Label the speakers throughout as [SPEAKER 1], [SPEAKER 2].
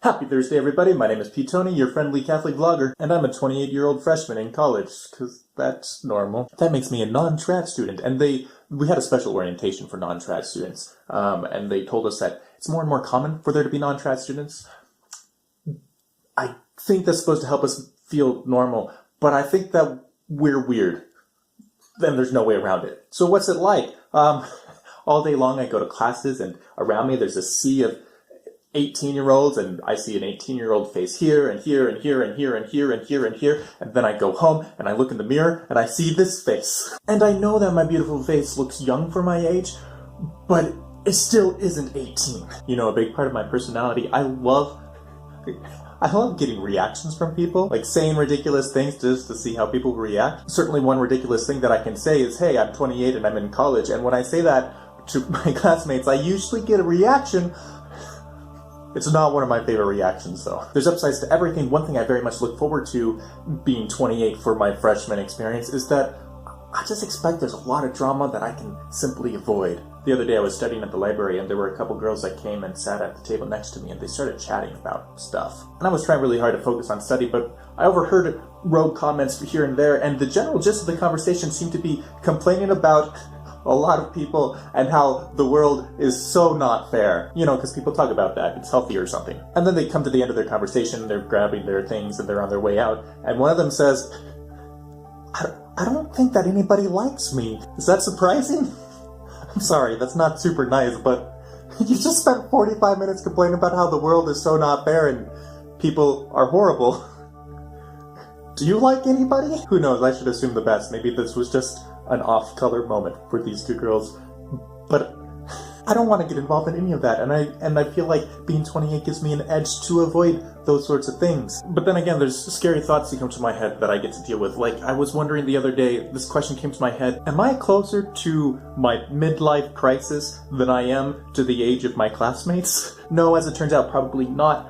[SPEAKER 1] Happy Thursday, everybody. My name is Ptony, your friendly Catholic vlogger, and I'm a 28-year-old freshman in college, because that's normal. That makes me a non-trad student, and we had a special orientation for non-trad students, and they told us that it's more and more common for there to be non-trad students. I think that's supposed to help us feel normal, but I think that we're weird. Then there's no way around it. So what's it like? All day long I go to classes, and around me there's a sea of 18-year-olds, and I see an 18-year-old face here and here and here and here and here and here and here, and then I go home and I look in the mirror and I see this face. And I know that my beautiful face looks young for my age, but it still isn't 18. You know, a big part of my personality, I love getting reactions from people, like saying ridiculous things just to see how people react. Certainly one ridiculous thing that I can say is, hey, I'm 28 and I'm in college, and when I say that to my classmates, I usually get a reaction. It's not one of my favorite reactions, though. There's upsides to everything. One thing I very much look forward to being 28 for my freshman experience is that I just expect there's a lot of drama that I can simply avoid. The other day I was studying at the library, and there were a couple girls that came and sat at the table next to me, and they started chatting about stuff. And I was trying really hard to focus on study, but I overheard rogue comments here and there, and the general gist of the conversation seemed to be complaining about a lot of people and how the world is so not fair. You know, because people talk about that. It's healthy or something. And then they come to the end of their conversation, they're grabbing their things, and they're on their way out, and one of them says, I don't think that anybody likes me. Is that surprising? I'm sorry, that's not super nice, but you just spent 45 minutes complaining about how the world is so not fair and people are horrible. Do you like anybody? Who knows, I should assume the best. Maybe this was just an off-color moment for these two girls. But I don't want to get involved in any of that, and I feel like being 28 gives me an edge to avoid those sorts of things. But then again, there's scary thoughts that come to my head that I get to deal with. Like, I was wondering the other day, this question came to my head, am I closer to my midlife crisis than I am to the age of my classmates? No, as it turns out, probably not.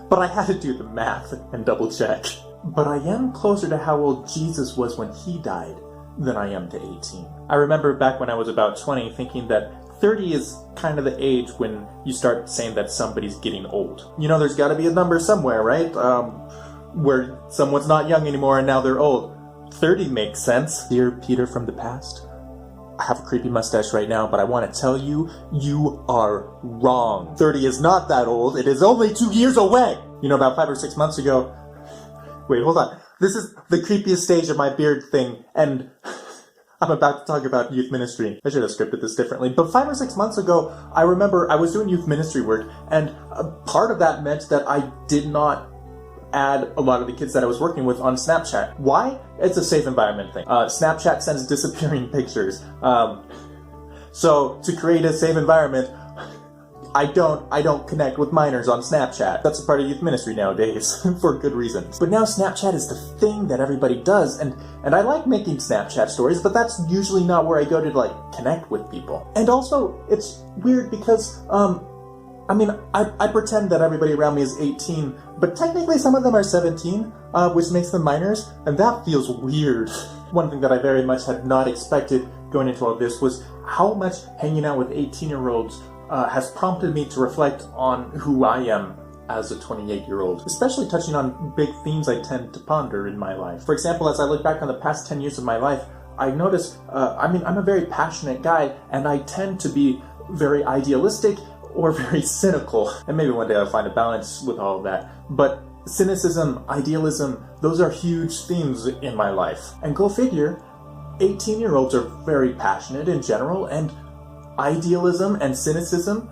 [SPEAKER 1] But I had to do the math and double check. But I am closer to how old Jesus was when he died than I am to 18. I remember back when I was about 20 thinking that 30 is kind of the age when you start saying that somebody's getting old. You know, there's got to be a number somewhere, right? Where someone's not young anymore and now they're old. 30 makes sense. Dear Peter from the past, I have a creepy mustache right now, but I want to tell you, you are wrong. 30 is not that old. It is only 2 years away. You know, about 5 or 6 months ago, wait, hold on. This is the creepiest stage of my beard thing, and I'm about to talk about youth ministry. I should have scripted this differently. But 5 or 6 months ago, I remember I was doing youth ministry work, and part of that meant that I did not add a lot of the kids that I was working with on Snapchat. Why? It's a safe environment thing. Snapchat sends disappearing pictures. So to create a safe environment, I don't connect with minors on Snapchat. That's a part of youth ministry nowadays, for good reasons. But now Snapchat is the thing that everybody does, and I like making Snapchat stories, but that's usually not where I go to, like, connect with people. And also, it's weird because, I pretend that everybody around me is 18, but technically some of them are 17, which makes them minors, and that feels weird. One thing that I very much had not expected going into all this was how much hanging out with 18-year-olds has prompted me to reflect on who I am as a 28-year-old, especially touching on big themes I tend to ponder in my life. For example, as I look back on the past 10 years of my life, I notice, I'm a very passionate guy, and I tend to be very idealistic or very cynical. And maybe one day I'll find a balance with all of that. But cynicism, idealism, those are huge themes in my life. And go figure, 18-year-olds are very passionate in general, and idealism and cynicism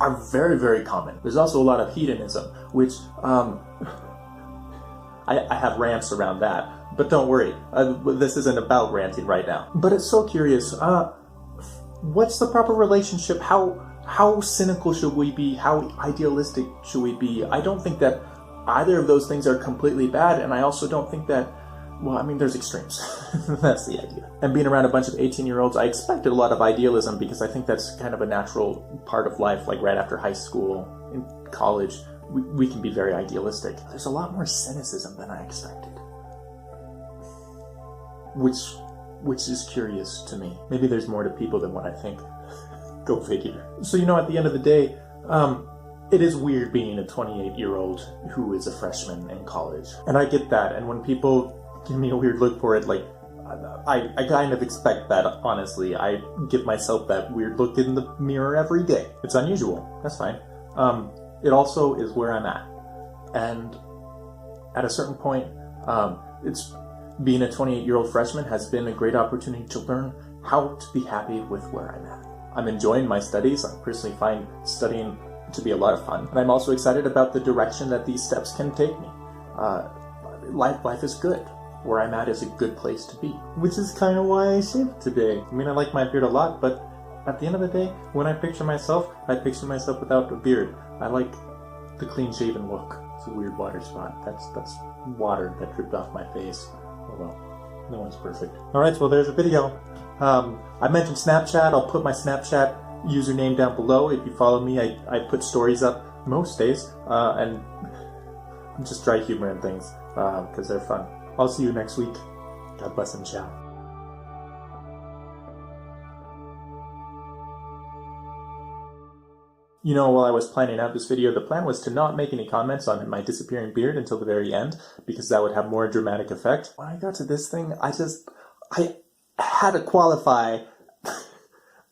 [SPEAKER 1] are very, very common. There's also a lot of hedonism, which I have rants around that. But don't worry, this isn't about ranting right now. But it's so curious. What's the proper relationship? How cynical should we be? How idealistic should we be? I don't think that either of those things are completely bad, and I also don't think that, well, there's extremes. That's the idea. And being around a bunch of 18-year-olds, I expected a lot of idealism because I think that's kind of a natural part of life. Like right after high school, in college, we can be very idealistic. There's a lot more cynicism than I expected. Which is curious to me. Maybe there's more to people than what I think. Go figure. So, at the end of the day, it is weird being a 28-year-old who is a freshman in college. And I get that, and when people give me a weird look for it, like, I kind of expect that, honestly. I give myself that weird look in the mirror every day. It's unusual. That's fine. It also is where I'm at. And at a certain point, being a 28-year-old freshman has been a great opportunity to learn how to be happy with where I'm at. I'm enjoying my studies. I personally find studying to be a lot of fun. And I'm also excited about the direction that these steps can take me. Life is good. Where I'm at is a good place to be. Which is kind of why I shaved today. I mean, I like my beard a lot, but at the end of the day, when I picture myself without a beard. I like the clean-shaven look. It's a weird water spot. That's water that dripped off my face. Oh well, no one's perfect. Alright, well there's a video. I mentioned Snapchat. I'll put my Snapchat username down below. If you follow me, I put stories up most days, and just dry humor and things, because they're fun. I'll see you next week. God bless and ciao. You know, while I was planning out this video, the plan was to not make any comments on my disappearing beard until the very end, because that would have more dramatic effect. When I got to this thing, I had to qualify.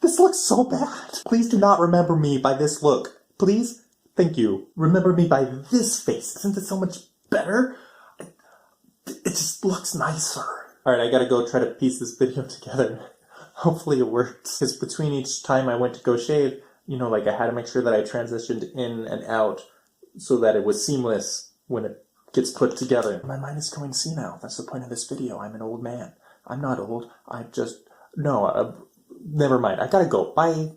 [SPEAKER 1] This looks so bad. Please do not remember me by this look. Please? Thank you. Remember me by this face. Isn't it so much better? It just looks nicer. Alright, I gotta go try to piece this video together. Hopefully it works. Because between each time I went to go shave, you know, like I had to make sure that I transitioned in and out so that it was seamless when it gets put together. My mind is going senile. That's the point of this video. I'm an old man. I'm not old. Never mind. I gotta go. Bye.